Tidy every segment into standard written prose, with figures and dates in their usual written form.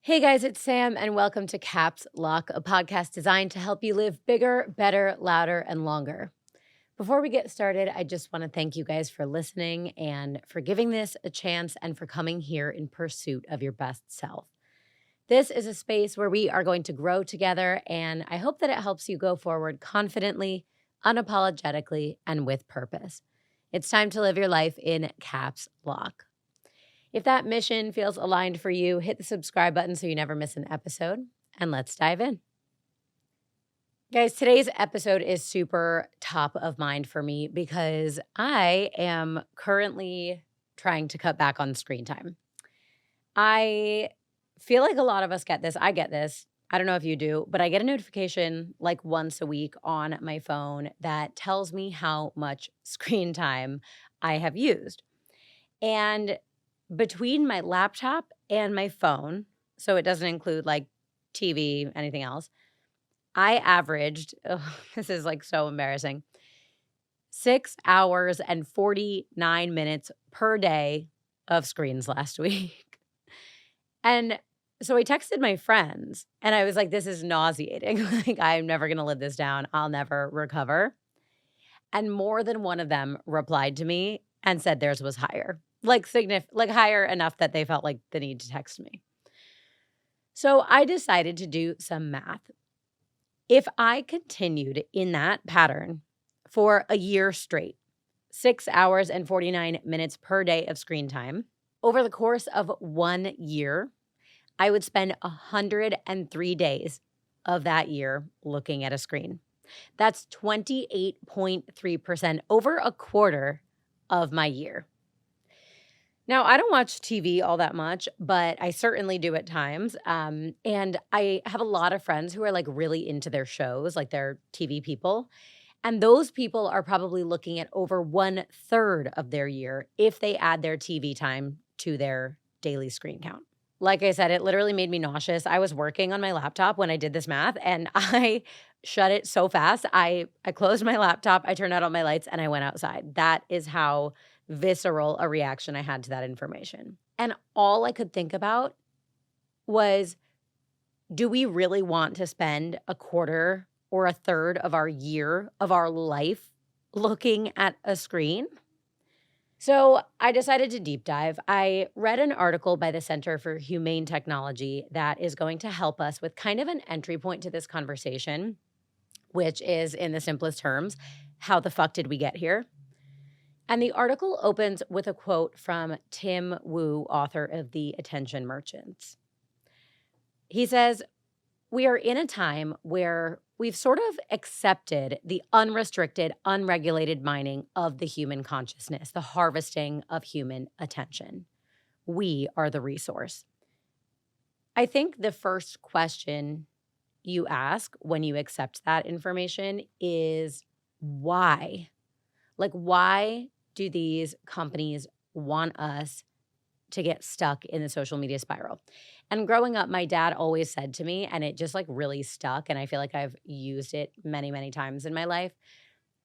Hey guys, it's Sam, and welcome to Caps Lock, a podcast designed to help you live bigger, better, louder, and longer. Before we get started, I just want to thank you guys for listening and for giving this a chance and for coming here in pursuit of your best self. This is a space where we are going to grow together, and I hope that it helps you go forward confidently, unapologetically, and with purpose. It's time to live your life in Caps Lock. If that mission feels aligned for you, hit the subscribe button so you never miss an episode, and let's dive in. Guys, today's episode is super top of mind for me because I am currently trying to cut back on screen time. I feel like a lot of us get this. I get this. I don't know if you do, but I get a notification like once a week on my phone that tells me how much screen time I have used. And between my laptop and my phone, so it doesn't include like TV, anything else, I averaged, this is like so embarrassing, 6 hours and 49 minutes per day of screens last week. And so I texted my friends and I was like, this is nauseating. Like, I'm never going to live this down. I'll never recover. And more than one of them replied to me and said theirs was higher, like higher enough that they felt like the need to text me. So I decided to do some math. If I continued in that pattern for a year straight, 6 hours and 49 minutes per day of screen time, over the course of 1 year, I would spend 103 days of that year looking at a screen. That's 28.3%, over a quarter of my year. Now, I don't watch TV all that much, but I certainly do at times. And I have a lot of friends who are like really into their shows, like they're TV people. And those people are probably looking at over 1/3 of their year if they add their TV time to their daily screen count. Like I said, it literally made me nauseous. I was working on my laptop when I did this math and I shut it so fast. I closed my laptop, I turned out all my lights, and I went outside. That is how visceral a reaction I had to that information. And all I could think about was, do we really want to spend a quarter or a third of our year, of our life, looking at a screen? So I decided to deep dive. I read an article by the Center for Humane Technology that is going to help us with kind of an entry point to this conversation, which is, in the simplest terms, how the fuck did we get here? And the article opens with a quote from Tim Wu, author of The Attention Merchants. He says, "We are in a time where we've sort of accepted the unrestricted, unregulated mining of the human consciousness, the harvesting of human attention. We are the resource." I think the first question you ask when you accept that information is why? Like, why do these companies want us to get stuck in the social media spiral? And growing up, my dad always said to me, and it just like really stuck, and I feel like I've used it many, many times in my life.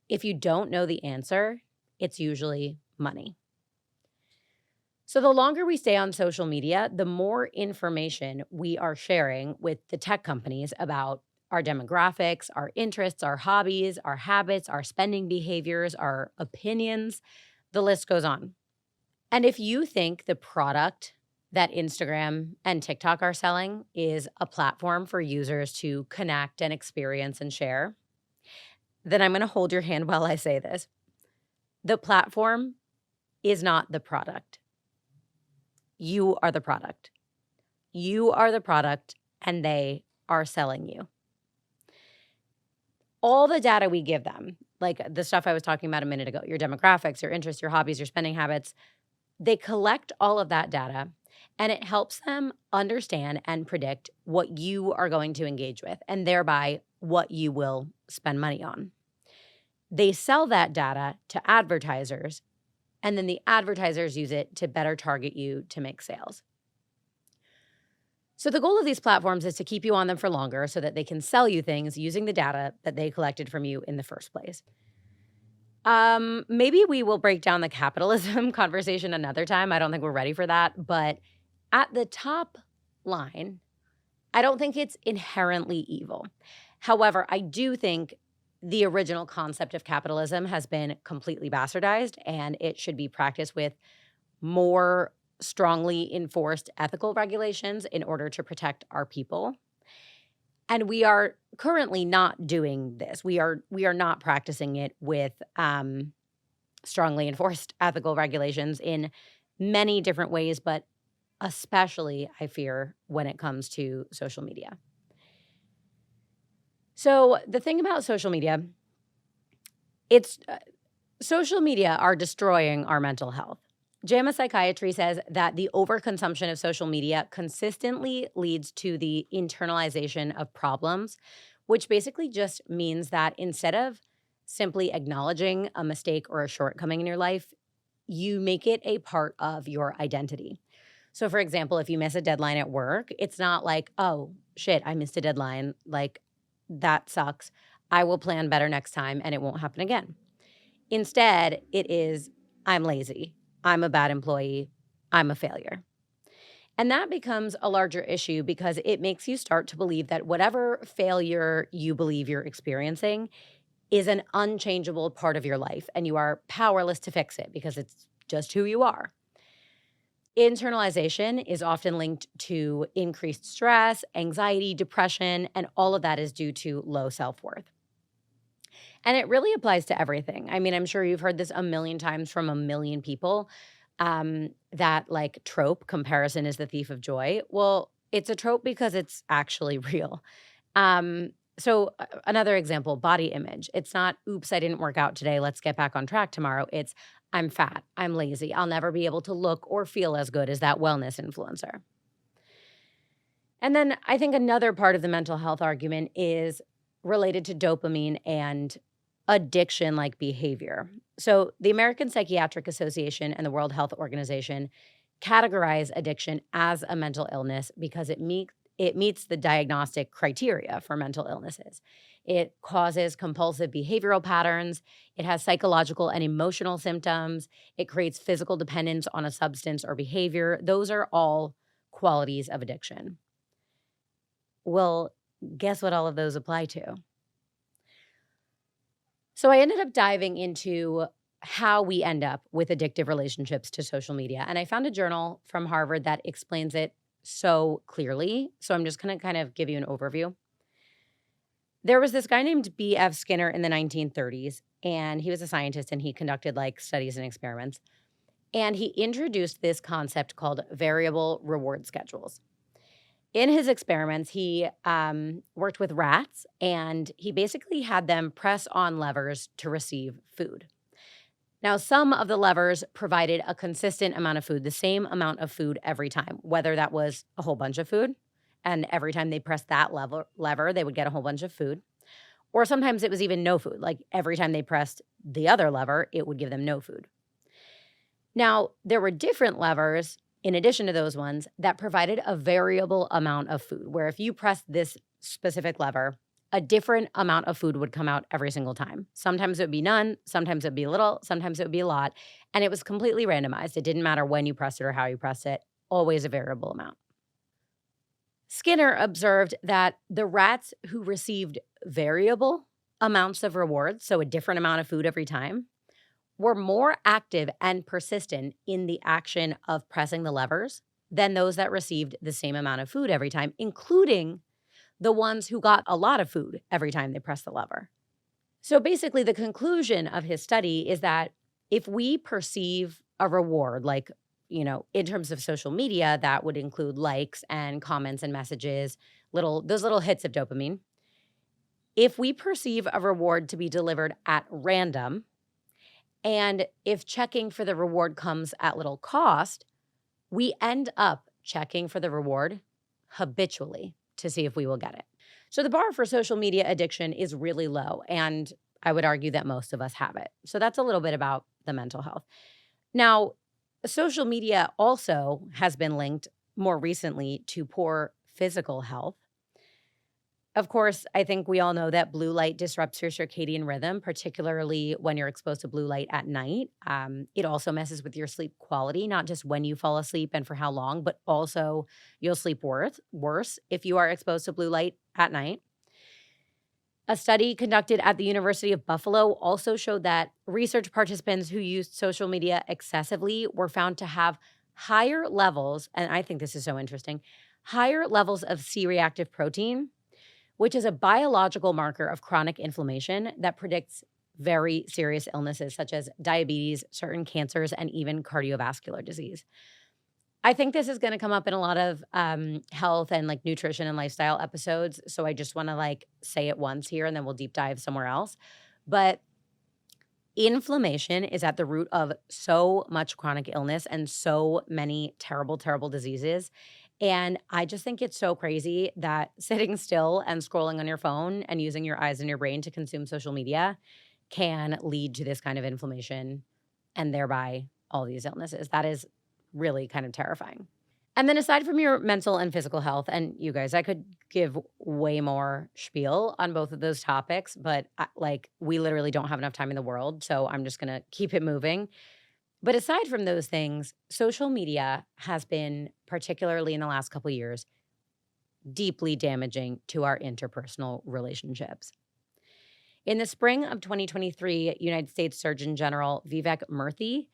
If you don't know the answer, it's usually money. So the longer we stay on social media, the more information we are sharing with the tech companies about our demographics, our interests, our hobbies, our habits, our spending behaviors, our opinions. The list goes on. And if you think the product that Instagram and TikTok are selling is a platform for users to connect and experience and share, then I'm going to hold your hand while I say this. The platform is not the product. You are the product. You are the product, and they are selling you. All the data we give them, like the stuff I was talking about a minute ago, your demographics, your interests, your hobbies, your spending habits, they collect all of that data, and it helps them understand and predict what you are going to engage with, and thereby what you will spend money on. They sell that data to advertisers, and then the advertisers use it to better target you to make sales. So the goal of these platforms is to keep you on them for longer so that they can sell you things using the data that they collected from you in the first place. Maybe we will break down the capitalism conversation another time. I don't think we're ready for that. But at the top line, I don't think it's inherently evil. However, I do think the original concept of capitalism has been completely bastardized, and it should be practiced with more strongly enforced ethical regulations in order to protect our people. And we are currently not doing this. We are not practicing it with strongly enforced ethical regulations in many different ways, but especially, I fear, when it comes to social media. So the thing about social media, it's social media are destroying our mental health. JAMA Psychiatry says that the overconsumption of social media consistently leads to the internalization of problems, which basically just means that instead of simply acknowledging a mistake or a shortcoming in your life, you make it a part of your identity. So, for example, if you miss a deadline at work, it's not like, oh, shit, I missed a deadline. Like, that sucks. I will plan better next time and it won't happen again. Instead, it is, I'm lazy. I'm a bad employee. I'm a failure. And that becomes a larger issue because it makes you start to believe that whatever failure you believe you're experiencing is an unchangeable part of your life and you are powerless to fix it because it's just who you are. Internalization is often linked to increased stress, anxiety, depression, and all of that is due to low self-worth. And it really applies to everything. I mean, I'm sure you've heard this a million times from a million people, that like trope, comparison is the thief of joy. Well, it's a trope because it's actually real. Another example, body image. It's not, oops, I didn't work out today. Let's get back on track tomorrow. It's, I'm fat. I'm lazy. I'll never be able to look or feel as good as that wellness influencer. And then I think another part of the mental health argument is related to dopamine and addiction like behavior. So, the American Psychiatric Association and the World Health Organization categorize addiction as a mental illness because it meets the diagnostic criteria for mental illnesses. It causes compulsive behavioral patterns, it has psychological and emotional symptoms, it creates physical dependence on a substance or behavior. Those are all qualities of addiction. Well, guess what all of those apply to? So I ended up diving into how we end up with addictive relationships to social media. And I found a journal from Harvard that explains it so clearly. So I'm just going to kind of give you an overview. There was this guy named B.F. Skinner in the 1930s, and he was a scientist and he conducted like studies and experiments. And he introduced this concept called variable reward schedules. In his experiments, he worked with rats, and he basically had them press on levers to receive food. Now, some of the levers provided a consistent amount of food, the same amount of food every time, whether that was a whole bunch of food, and every time they pressed that lever, they would get a whole bunch of food. Or sometimes it was even no food. Like every time they pressed the other lever, it would give them no food. Now, there were different levers in addition to those ones that provided a variable amount of food, where if you pressed this specific lever, a different amount of food would come out every single time. Sometimes it would be none, sometimes it would be little, sometimes it would be a lot, and it was completely randomized. It didn't matter when you pressed it or how you pressed it, always a variable amount. Skinner observed that the rats who received variable amounts of rewards, so a different amount of food every time, were more active and persistent in the action of pressing the levers than those that received the same amount of food every time, including the ones who got a lot of food every time they pressed the lever. So basically, the conclusion of his study is that if we perceive a reward, like, in terms of social media, that would include likes and comments and messages, those little hits of dopamine. If we perceive a reward to be delivered at random, and if checking for the reward comes at little cost, we end up checking for the reward habitually to see if we will get it. So the bar for social media addiction is really low, and I would argue that most of us have it. So that's a little bit about the mental health. Now, social media also has been linked more recently to poor physical health. Of course, I think we all know that blue light disrupts your circadian rhythm, particularly when you're exposed to blue light at night. It also messes with your sleep quality, not just when you fall asleep and for how long, but also you'll sleep worse if you are exposed to blue light at night. A study conducted at the University of Buffalo also showed that research participants who used social media excessively were found to have higher levels, and I think this is so interesting, higher levels of C reactive protein, which is a biological marker of chronic inflammation that predicts very serious illnesses such as diabetes, certain cancers, and even cardiovascular disease. I think this is going to come up in a lot of health and like nutrition and lifestyle episodes. So I just want to like say it once here and then we'll deep dive somewhere else. But inflammation is at the root of so much chronic illness and so many terrible, terrible diseases. And I just think it's so crazy that sitting still and scrolling on your phone and using your eyes and your brain to consume social media can lead to this kind of inflammation and thereby all these illnesses. That is really kind of terrifying. And then aside from your mental and physical health, and you guys, I could give way more spiel on both of those topics, but like we literally don't have enough time in the world. So I'm just going to keep it moving. But aside from those things, social media has been, particularly in the last couple of years, deeply damaging to our interpersonal relationships. In the spring of 2023, United States Surgeon General Vivek Murthy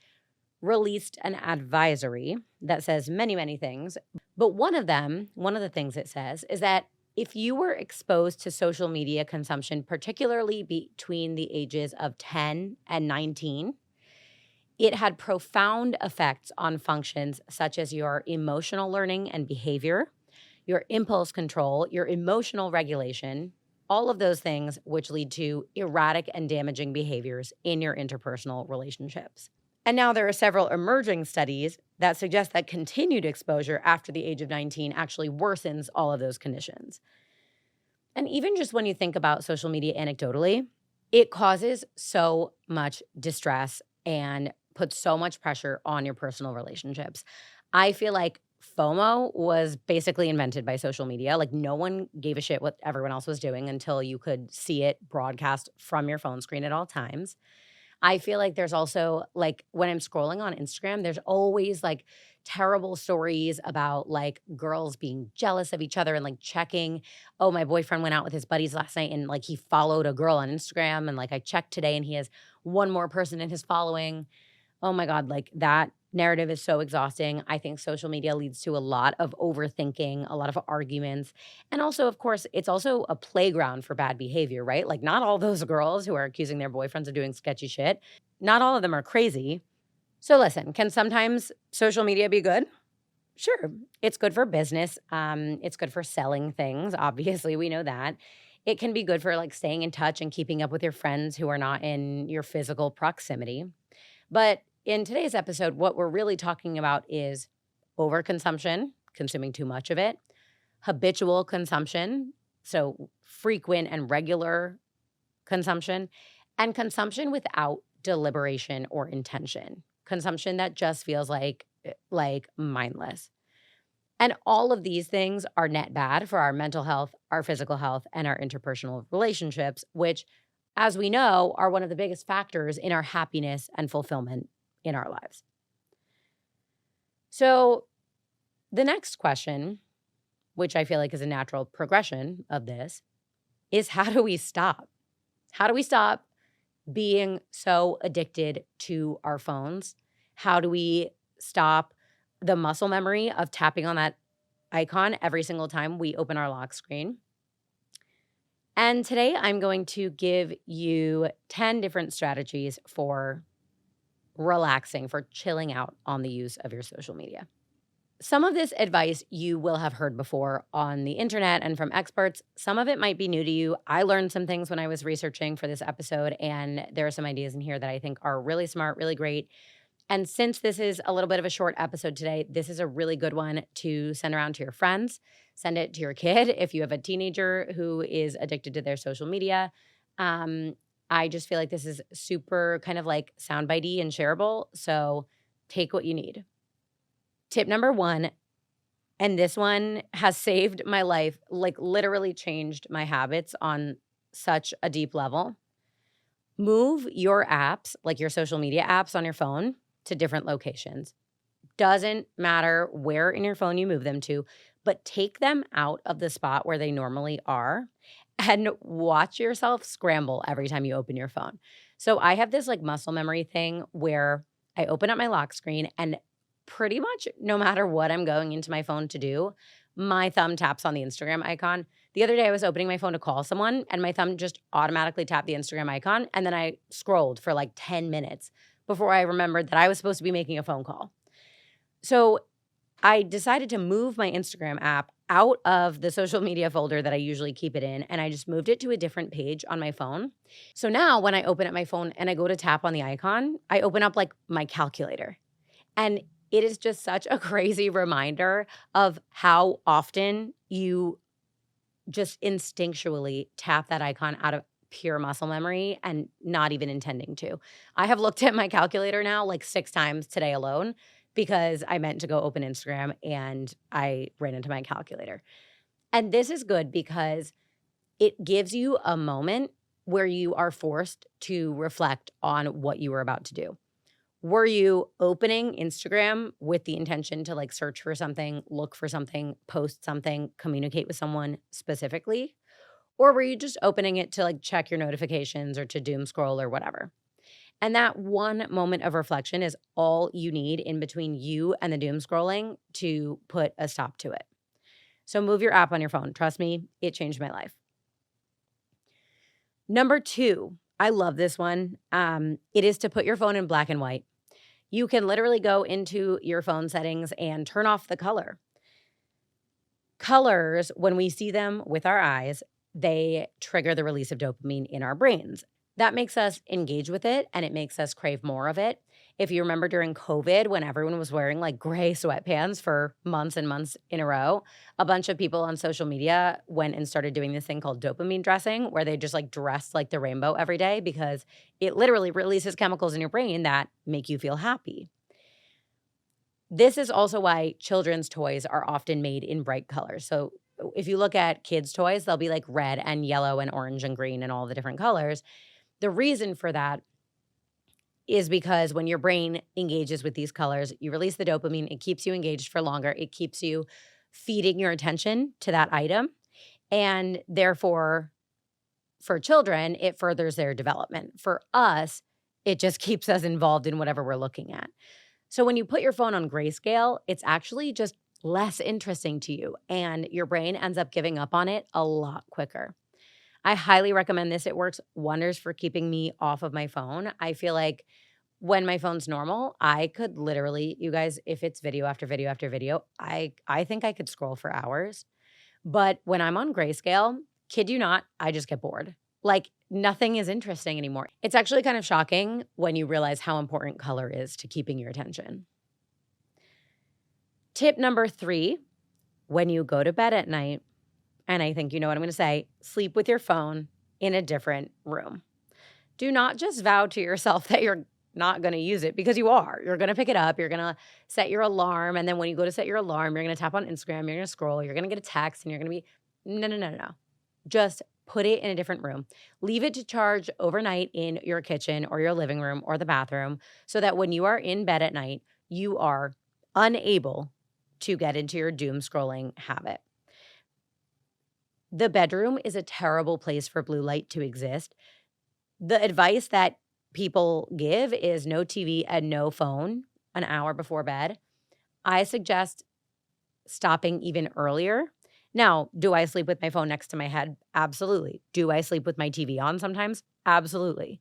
released an advisory that says many, many things. But one of the things it says is that if you were exposed to social media consumption, particularly between the ages of 10 and 19, it had profound effects on functions such as your emotional learning and behavior, your impulse control, your emotional regulation, all of those things which lead to erratic and damaging behaviors in your interpersonal relationships. And now there are several emerging studies that suggest that continued exposure after the age of 19 actually worsens all of those conditions. And even just when you think about social media anecdotally, it causes so much distress and puts so much pressure on your personal relationships. I feel like FOMO was basically invented by social media. Like no one gave a shit what everyone else was doing until you could see it broadcast from your phone screen at all times. I feel like there's also like when I'm scrolling on Instagram, there's always like terrible stories about like girls being jealous of each other and like checking, oh, my boyfriend went out with his buddies last night and like he followed a girl on Instagram and like I checked today and he has one more person in his following. Oh my God, like that narrative is so exhausting. I think social media leads to a lot of overthinking, a lot of arguments. And also, of course, it's also a playground for bad behavior, right? Like, not all those girls who are accusing their boyfriends of doing sketchy shit, not all of them are crazy. So, listen, can sometimes social media be good? Sure. It's good for business. It's good for selling things. Obviously, we know that. It can be good for like staying in touch and keeping up with your friends who are not in your physical proximity. But in today's episode, what we're really talking about is overconsumption, consuming too much of it, habitual consumption, so frequent and regular consumption, and consumption without deliberation or intention, consumption that just feels like mindless. And all of these things are net bad for our mental health, our physical health, and our interpersonal relationships, which, as we know, are one of the biggest factors in our happiness and fulfillment in our lives. So the next question, which I feel like is a natural progression of this, is how do we stop? How do we stop being so addicted to our phones? How do we stop the muscle memory of tapping on that icon every single time we open our lock screen? And today I'm going to give you 10 different strategies for relaxing, for chilling out on the use of your social media. Some of this advice you will have heard before on the internet and from experts. Some of it might be new to you. I learned some things when I was researching for this episode, and there are some ideas in here that I think are really smart, really great. And since this is a little bit of a short episode today, this is a really good one to send around to your friends. Send it to your kid if you have a teenager who is addicted to their social media. I just feel like this is super kind of like soundbitey and shareable. So take what you need. Tip number one, And this one has saved my life, like literally changed my habits on such a deep level. Move your apps, like your social media apps on your phone, to different locations. Doesn't matter where in your phone you move them to, but take them out of the spot where they normally are and watch yourself scramble every time you open your phone. So I have this like muscle memory thing where I open up my lock screen and pretty much no matter what I'm going into my phone to do, my thumb taps on the Instagram icon. The other day I was opening my phone to call someone and my thumb just automatically tapped the Instagram icon and then I scrolled for like 10 minutes before I remembered that I was supposed to be making a phone call. So I decided to move my Instagram app out of the social media folder that I usually keep it in, and I just moved it to a different page on my phone. So now when I open up my phone and I go to tap on the icon, I open up like my calculator. And it is just such a crazy reminder of how often you just instinctually tap that icon out of pure muscle memory and not even intending to. I have looked at my calculator now like 6 times today alone because I meant to go open Instagram and I ran into my calculator. And this is good because it gives you a moment where you are forced to reflect on what you were about to do. Were you opening Instagram with the intention to like search for something, look for something, post something, communicate with someone specifically? Or were you just opening it to like check your notifications or to doom scroll or whatever? And that one moment of reflection is all you need in between you and the doom scrolling to put a stop to it. So move your app on your phone. Trust me, it changed my life. Number 2, I love this one. It is to put your phone in black and white. You can literally go into your phone settings and turn off the color. Colors, when we see them with our eyes, they trigger the release of dopamine in our brains. That makes us engage with it and it makes us crave more of it. If you remember during COVID, when everyone was wearing like gray sweatpants for months and months in a row, a bunch of people on social media went and started doing this thing called dopamine dressing, where they just like dress like the rainbow every day because it literally releases chemicals in your brain that make you feel happy. This is also why children's toys are often made in bright colors. So if you look at kids' toys, they'll be like red and yellow and orange and green and all the different colors. The reason for that is because when your brain engages with these colors, you release the dopamine. It keeps you engaged for longer. It keeps you feeding your attention to that item. And therefore, for children, it furthers their development. For us, it just keeps us involved in whatever we're looking at. So when you put your phone on grayscale, it's actually just less interesting to you, and your brain ends up giving up on it a lot quicker. I highly recommend this. It works wonders for keeping me off of my phone. I feel like when my phone's normal, I could literally, you guys, if it's video after video after video, I think I could scroll for hours. But when I'm on grayscale, kid you not, I just get bored. Like nothing is interesting anymore. It's actually kind of shocking when you realize how important color is to keeping your attention. Tip number 3, when you go to bed at night, and I think you know what I'm going to say, sleep with your phone in a different room. Do not just vow to yourself that you're not going to use it, because you are. You're going to pick it up. You're going to set your alarm. And then when you go to set your alarm, you're going to tap on Instagram. You're going to scroll. You're going to get a text and you're going to be, no. Just put it in a different room. Leave it to charge overnight in your kitchen or your living room or the bathroom so that when you are in bed at night, you are unable to get into your doom scrolling habit. The bedroom is a terrible place for blue light to exist. The advice that people give is no TV and no phone an hour before bed. I suggest stopping even earlier. Now, do I sleep with my phone next to my head? Absolutely. Do I sleep with my TV on sometimes? Absolutely.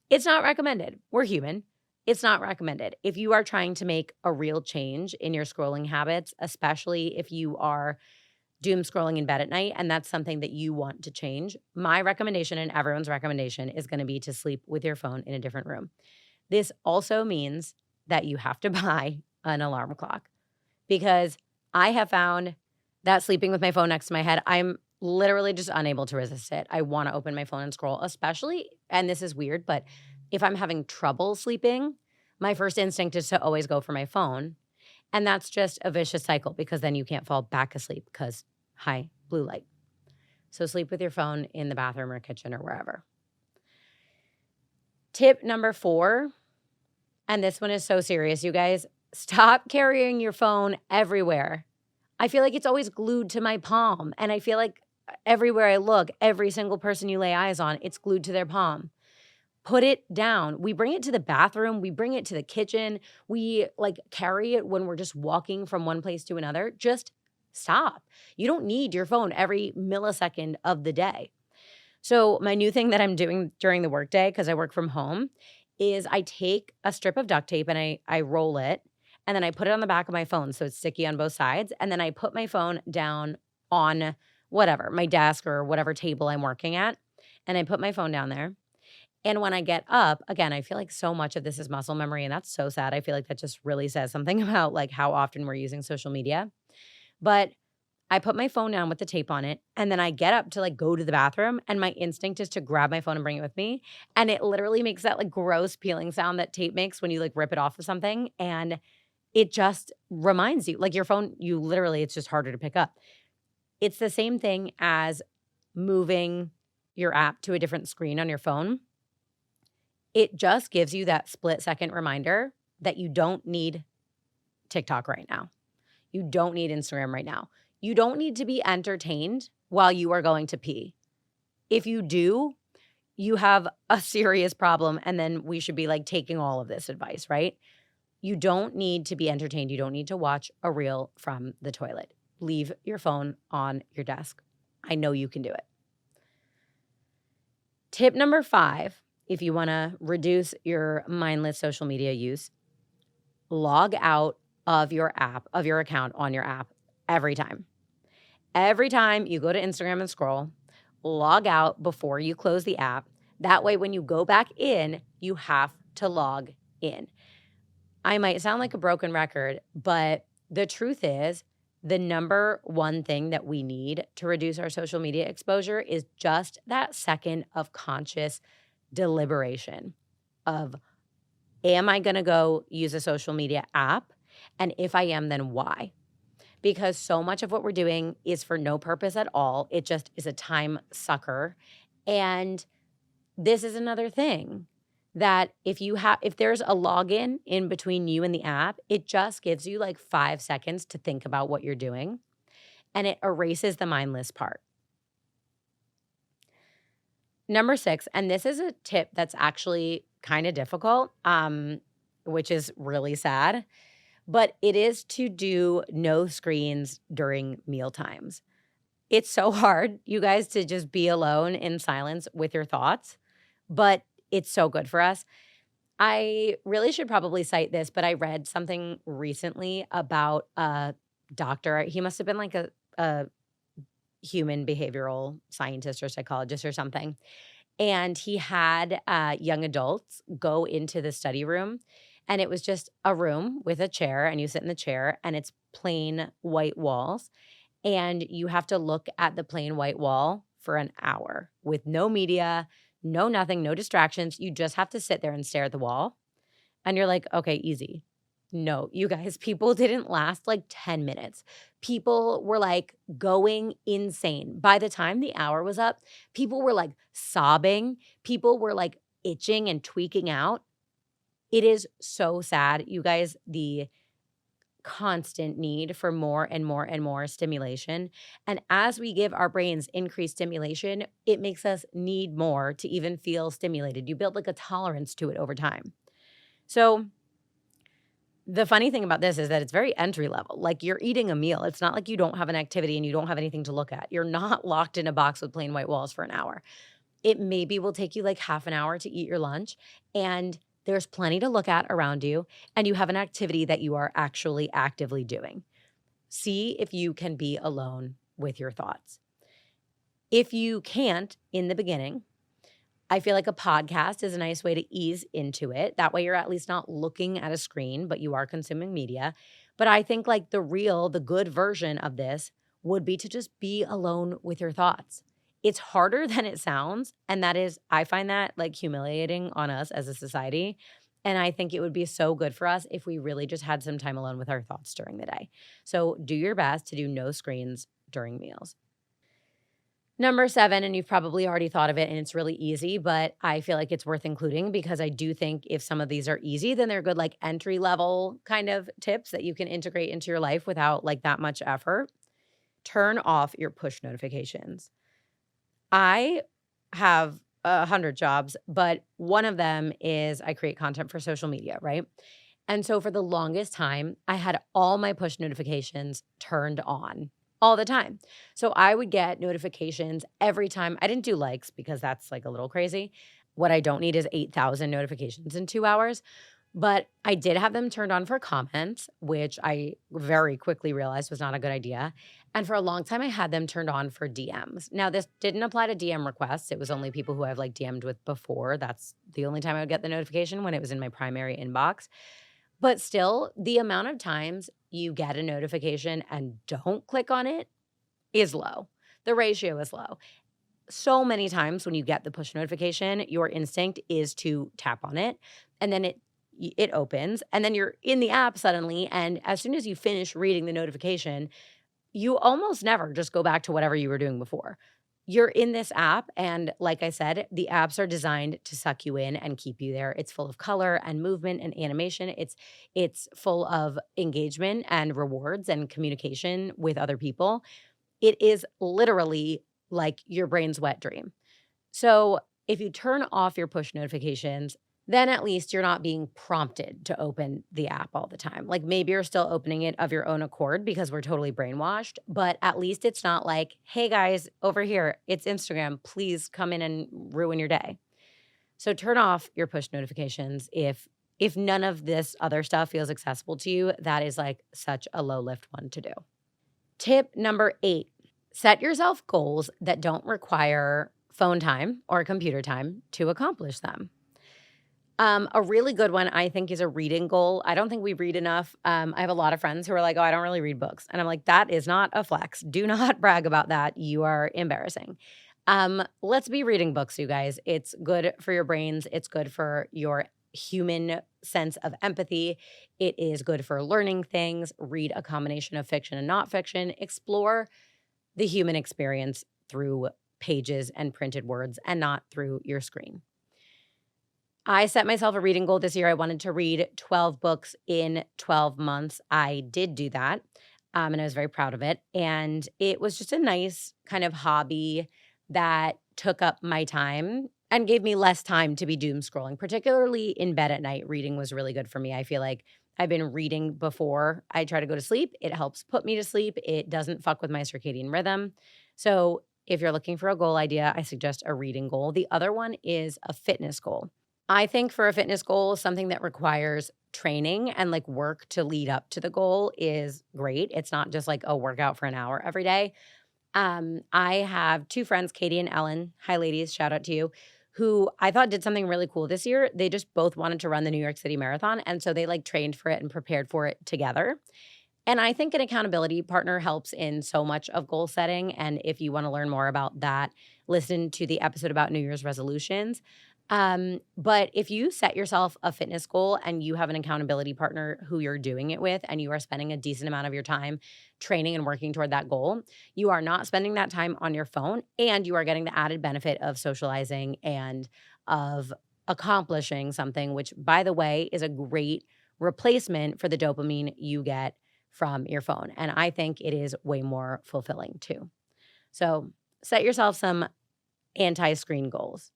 It's not recommended. We're human. It's not recommended. If you are trying to make a real change in your scrolling habits, especially if you are doom scrolling in bed at night and that's something that you want to change, my recommendation and everyone's recommendation is going to be to sleep with your phone in a different room. This also means that you have to buy an alarm clock, because I have found that sleeping with my phone next to my head, I'm literally just unable to resist it. I want to open my phone and scroll, especially, and this is weird, but if I'm having trouble sleeping, my first instinct is to always go for my phone. And that's just a vicious cycle because then you can't fall back asleep because high blue light. So sleep with your phone in the bathroom or kitchen or wherever. Tip number 4, and this one is so serious, you guys. Stop carrying your phone everywhere. I feel like it's always glued to my palm, and I feel like everywhere I look, every single person you lay eyes on, it's glued to their palm. Put it down. We bring it to the bathroom, we bring it to the kitchen, we, carry it when we're just walking from one place to another. Just stop. You don't need your phone every millisecond of the day. So my new thing that I'm doing during the workday, because I work from home, is I take a strip of duct tape and I roll it, and then I put it on the back of my phone so it's sticky on both sides, and then I put my phone down on whatever, my desk or whatever table I'm working at, and I put my phone down there. And when I get up, again, I feel like so much of this is muscle memory, and that's so sad. I feel like that just really says something about, how often we're using social media. But I put my phone down with the tape on it, and then I get up to, go to the bathroom, and my instinct is to grab my phone and bring it with me, and it literally makes that, gross peeling sound that tape makes when you, rip it off of something, and it just reminds you. Your phone, you literally it's just harder to pick up. It's the same thing as moving your app to a different screen on your phone. It just gives you that split-second reminder that you don't need TikTok right now. You don't need Instagram right now. You don't need to be entertained while you are going to pee. If you do, you have a serious problem, and then we should be, taking all of this advice, right? You don't need to be entertained. You don't need to watch a reel from the toilet. Leave your phone on your desk. I know you can do it. Tip number 5, if you want to reduce your mindless social media use, log out of your app, of your account on your app every time. Every time you go to Instagram and scroll, log out before you close the app. That way, when you go back in, you have to log in. I might sound like a broken record, but the truth is, the number one thing that we need to reduce our social media exposure is just that second of conscious deliberation of, am I going to go use a social media app? And if I am, then why? Because so much of what we're doing is for no purpose at all. It just is a time sucker. And this is another thing that if there's a login in between you and the app, it just gives you 5 seconds to think about what you're doing, and it erases the mindless part. Number 6, and this is a tip that's actually kind of difficult, which is really sad, but it is to do no screens during meal times. It's so hard, you guys, to just be alone in silence with your thoughts, but it's so good for us. I really should probably cite this, but I read something recently about a doctor. He must have been a human behavioral scientist or psychologist or something. And he had young adults go into the study room, and it was just a room with a chair, and you sit in the chair, and it's plain white walls. And you have to look at the plain white wall for an hour with no media, no nothing, no distractions. You just have to sit there and stare at the wall. And you're like, okay, easy. No, you guys, people didn't last 10 minutes. People were going insane. By the time the hour was up, people were sobbing. People were itching and tweaking out. It is so sad, you guys, the constant need for more and more and more stimulation. And as we give our brains increased stimulation, it makes us need more to even feel stimulated. You build a tolerance to it over time. So the funny thing about this is that it's very entry level. You're eating a meal. It's not like you don't have an activity and you don't have anything to look at. You're not locked in a box with plain white walls for an hour. It maybe will take you half an hour to eat your lunch, and there's plenty to look at around you, and you have an activity that you are actually actively doing. See if you can be alone with your thoughts. If you can't in the beginning, I feel like a podcast is a nice way to ease into it. That way you're at least not looking at a screen, but you are consuming media. But I think the good version of this would be to just be alone with your thoughts. It's harder than it sounds, and I find that humiliating on us as a society. And I think it would be so good for us if we really just had some time alone with our thoughts during the day. So do your best to do no screens during meals. Number 7, and you've probably already thought of it, and it's really easy, but I feel like it's worth including because I do think if some of these are easy, then they're good, like, entry level kind of tips that you can integrate into your life without, like, that much effort. Turn off your push notifications. I have 100 jobs, but one of them is I create content for social media, right? And so for the longest time, I had all my push notifications turned on all the time. So I would get notifications every time. I didn't do likes because that's like a little crazy. What I don't need is 8,000 notifications in 2 hours. But I did have them turned on for comments, which I very quickly realized was not a good idea. And for a long time, I had them turned on for DMs. Now, this didn't apply to DM requests. It was only people who I've like DM'd with before. That's the only time I would get the notification when it was in my primary inbox. But still, the amount of times you get a notification and don't click on it is low. The ratio is low. So many times when you get the push notification, your instinct is to tap on it, and then it opens, and then you're in the app suddenly, and as soon as you finish reading the notification, you almost never just go back to whatever you were doing before. You're in this app, and like I said, the apps are designed to suck you in and keep you there. It's full of color and movement and animation. It's full of engagement and rewards and communication with other people. It is literally like your brain's wet dream. So if you turn off your push notifications, then at least you're not being prompted to open the app all the time. Like maybe you're still opening it of your own accord because we're totally brainwashed, but at least it's not like, hey guys, over here, it's Instagram. Please come in and ruin your day. So turn off your push notifications if none of this other stuff feels accessible to you. That is like such a low lift one to do. Tip number 8, set yourself goals that don't require phone time or computer time to accomplish them. A really good one, I think, is a reading goal. I don't think we read enough. I have a lot of friends who are like, oh, I don't really read books. And I'm like, that is not a flex. Do not brag about that. You are embarrassing. Let's be reading books, you guys. It's good for your brains. It's good for your human sense of empathy. It is good for learning things. Read a combination of fiction and not fiction. Explore the human experience through pages and printed words and not through your screen. I set myself a reading goal this year. I wanted to read 12 books in 12 months. I did do that, and I was very proud of it. And it was just a nice kind of hobby that took up my time and gave me less time to be doom scrolling, particularly in bed at night. Reading was really good for me. I feel like I've been reading before I try to go to sleep. It helps put me to sleep. It doesn't fuck with my circadian rhythm. So if you're looking for a goal idea, I suggest a reading goal. The other one is a fitness goal. I think for a fitness goal, something that requires training and like work to lead up to the goal is great. It's not just like a workout for an hour every day. I have 2 friends, Katie and Ellen. Hi, ladies. Shout out to you. Who I thought did something really cool this year. They just both wanted to run the New York City Marathon. And so they like trained for it and prepared for it together. And I think an accountability partner helps in so much of goal setting. And if you want to learn more about that, listen to the episode about New Year's resolutions. But if you set yourself a fitness goal and you have an accountability partner who you're doing it with and you are spending a decent amount of your time training and working toward that goal, you are not spending that time on your phone and you are getting the added benefit of socializing and of accomplishing something, which, by the way, is a great replacement for the dopamine you get from your phone. And I think it is way more fulfilling too. So set yourself some anti-screen goals.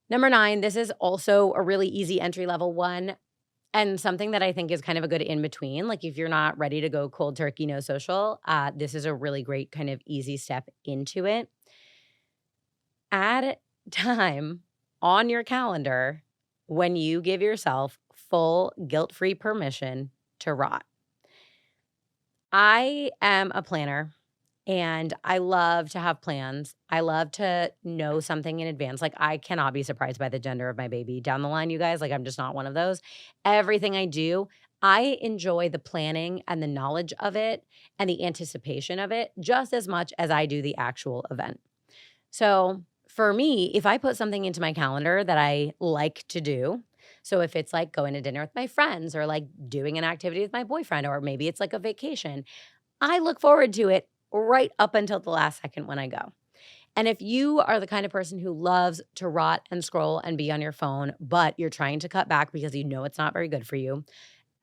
Number 9, this is also a really easy entry-level one and something that I think is kind of a good in-between. Like if you're not ready to go cold turkey, no social, this is a really great kind of easy step into it. Add time on your calendar when you give yourself full guilt-free permission to rot. I am a planner. And I love to have plans. I love to know something in advance. Like I cannot be surprised by the gender of my baby down the line, you guys. Like I'm just not one of those. Everything I do, I enjoy the planning and the knowledge of it and the anticipation of it just as much as I do the actual event. So for me, if I put something into my calendar that I like to do, So if it's like going to dinner with my friends or like doing an activity with my boyfriend, or maybe it's like a vacation, I look forward to it right up until the last second when I go. And if you are the kind of person who loves to rot and scroll and be on your phone, but you're trying to cut back because you know it's not very good for you,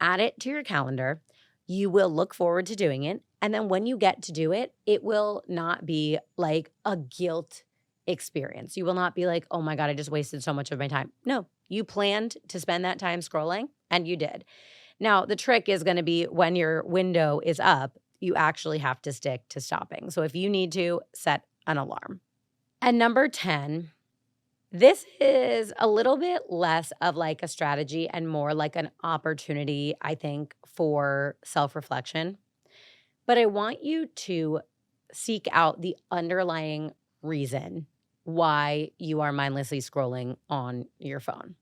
add it to your calendar. You will look forward to doing it. And then when you get to do it, it will not be like a guilt experience. You will not be like, oh my God, I just wasted so much of my time. No, you planned to spend that time scrolling and you did. Now, the trick is going to be when your window is up, you actually have to stick to stopping. So if you need to, set an alarm. And number 10, this is a little bit less of like a strategy and more like an opportunity, I think, for self-reflection. But I want you to seek out the underlying reason why you are mindlessly scrolling on your phone.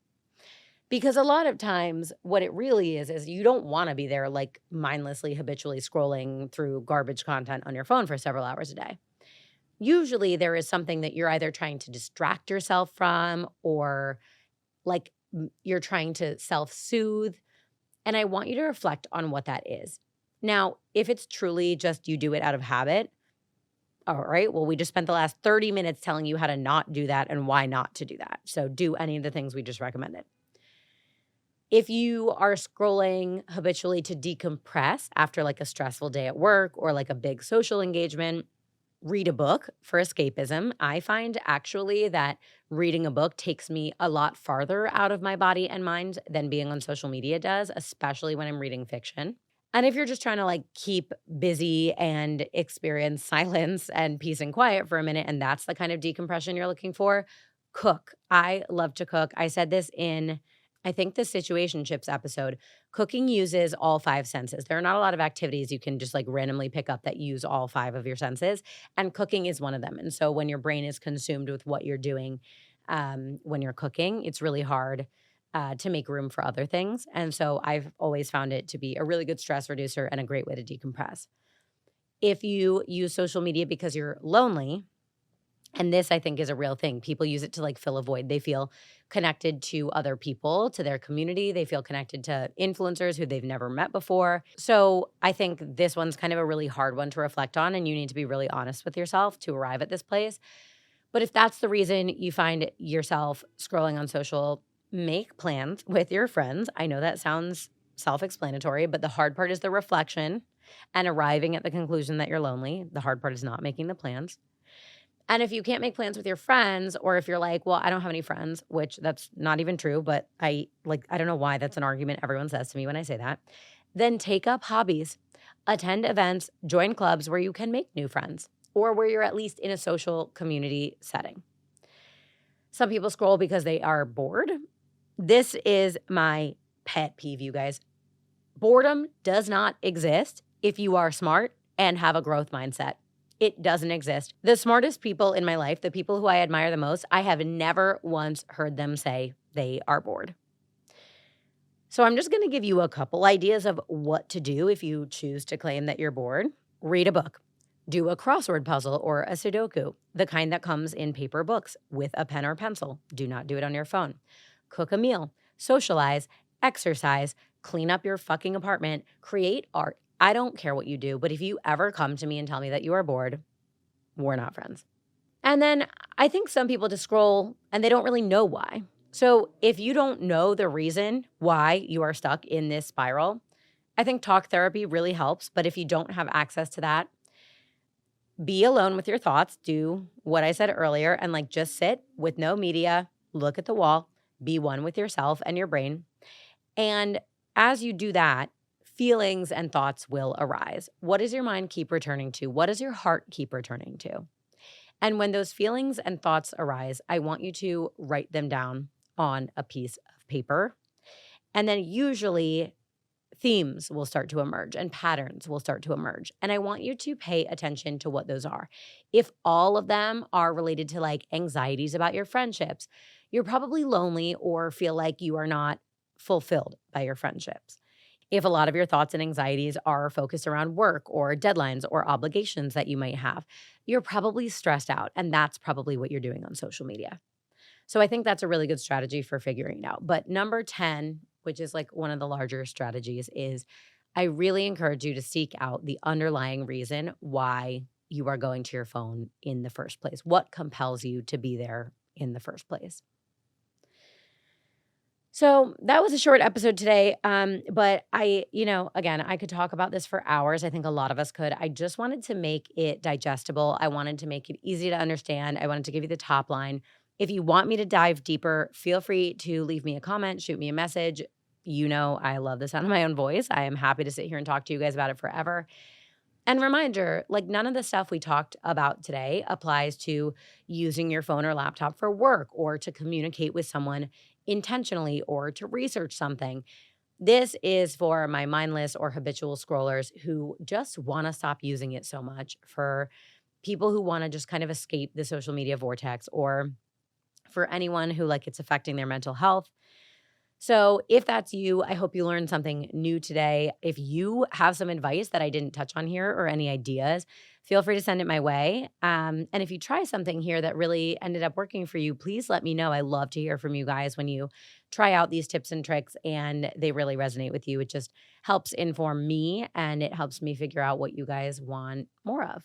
Because a lot of times what it really is you don't want to be there like mindlessly, habitually scrolling through garbage content on your phone for several hours a day. Usually there is something that you're either trying to distract yourself from or like you're trying to self-soothe. And I want you to reflect on what that is. Now, if it's truly just you do it out of habit, all right, well, we just spent the last 30 minutes telling you how to not do that and why not to do that. So do any of the things we just recommended. If you are scrolling habitually to decompress after like a stressful day at work or like a big social engagement, read a book for escapism. I find actually that reading a book takes me a lot farther out of my body and mind than being on social media does, especially when I'm reading fiction. And if you're just trying to like keep busy and experience silence and peace and quiet for a minute, and that's the kind of decompression you're looking for, cook. I love to cook. I said this in, I think, the situationships episode. Cooking uses all five senses. There are not a lot of activities you can just like randomly pick up that use all five of your senses, and cooking is one of them. And so when your brain is consumed with what you're doing when you're cooking, it's really hard to make room for other things. And so I've always found it to be a really good stress reducer and a great way to decompress. If you use social media because you're lonely, and this, I think, is a real thing. People use it to like fill a void. They feel connected to other people, to their community. They feel connected to influencers who they've never met before. So I think this one's kind of a really hard one to reflect on, and you need to be really honest with yourself to arrive at this place. But if that's the reason you find yourself scrolling on social, make plans with your friends. I know that sounds self-explanatory, but the hard part is the reflection and arriving at the conclusion that you're lonely. The hard part is not making the plans. And if you can't make plans with your friends, or if you're like, well, I don't have any friends, which that's not even true, but I don't know why that's an argument everyone says to me when I say that, then take up hobbies, attend events, join clubs where you can make new friends, or where you're at least in a social community setting. Some people scroll because they are bored. This is my pet peeve, you guys. Boredom does not exist if you are smart and have a growth mindset. It doesn't exist. The smartest people in my life, the people who I admire the most, I have never once heard them say they are bored. So I'm just going to give you a couple ideas of what to do if you choose to claim that you're bored. Read a book. Do a crossword puzzle or a Sudoku, the kind that comes in paper books with a pen or pencil. Do not do it on your phone. Cook a meal. Socialize. Exercise. Clean up your fucking apartment. Create art. I don't care what you do, but if you ever come to me and tell me that you are bored, we're not friends. And then I think some people just scroll and they don't really know why. So if you don't know the reason why you are stuck in this spiral, I think talk therapy really helps. But if you don't have access to that, be alone with your thoughts. Do what I said earlier and like just sit with no media, look at the wall, be one with yourself and your brain. And as you do that, feelings and thoughts will arise. What does your mind keep returning to? What does your heart keep returning to? And when those feelings and thoughts arise, I want you to write them down on a piece of paper. And then usually themes will start to emerge and patterns will start to emerge. And I want you to pay attention to what those are. If all of them are related to like anxieties about your friendships, you're probably lonely or feel like you are not fulfilled by your friendships. If a lot of your thoughts and anxieties are focused around work or deadlines or obligations that you might have, you're probably stressed out, and that's probably what you're doing on social media. So I think that's a really good strategy for figuring it out. But number 10, which is like one of the larger strategies, is I really encourage you to seek out the underlying reason why you are going to your phone in the first place. What compels you to be there in the first place? So that was a short episode today. But again, I could talk about this for hours. I think a lot of us could. I just wanted to make it digestible. I wanted to make it easy to understand. I wanted to give you the top line. If you want me to dive deeper, feel free to leave me a comment, shoot me a message. You know, I love the sound of my own voice. I am happy to sit here and talk to you guys about it forever. And reminder, like none of the stuff we talked about today applies to using your phone or laptop for work or to communicate with someone intentionally or to research something. This is for my mindless or habitual scrollers who just want to stop using it so much, for people who want to just kind of escape the social media vortex, or for anyone who like it's affecting their mental health. So, if that's you, I hope you learned something new today. If you have some advice that I didn't touch on here or any ideas, feel free to send it my way. And if you try something here that really ended up working for you, please let me know. I love to hear from you guys when you try out these tips and tricks and they really resonate with you. It just helps inform me and it helps me figure out what you guys want more of.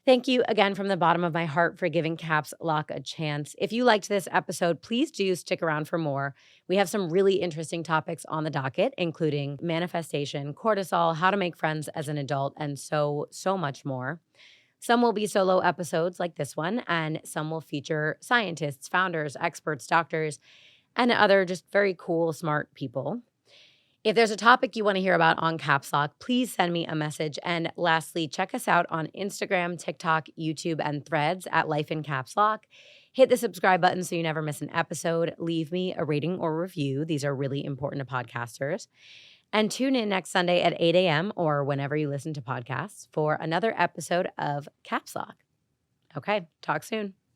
Thank you again from the bottom of my heart for giving Caps Lock a chance. If you liked this episode, please do stick around for more. We have some really interesting topics on the docket, including manifestation, cortisol, how to make friends as an adult, and so much more. Some will be solo episodes like this one, and some will feature scientists, founders, experts, doctors, and other just very cool, smart people. If there's a topic you want to hear about on Caps Lock, please send me a message. And lastly, check us out on Instagram, TikTok, YouTube, and Threads at Life in Caps Lock. Hit the subscribe button so you never miss an episode. Leave me a rating or review. These are really important to podcasters. And tune in next Sunday at 8 a.m. or whenever you listen to podcasts for another episode of Caps Lock. Okay, talk soon.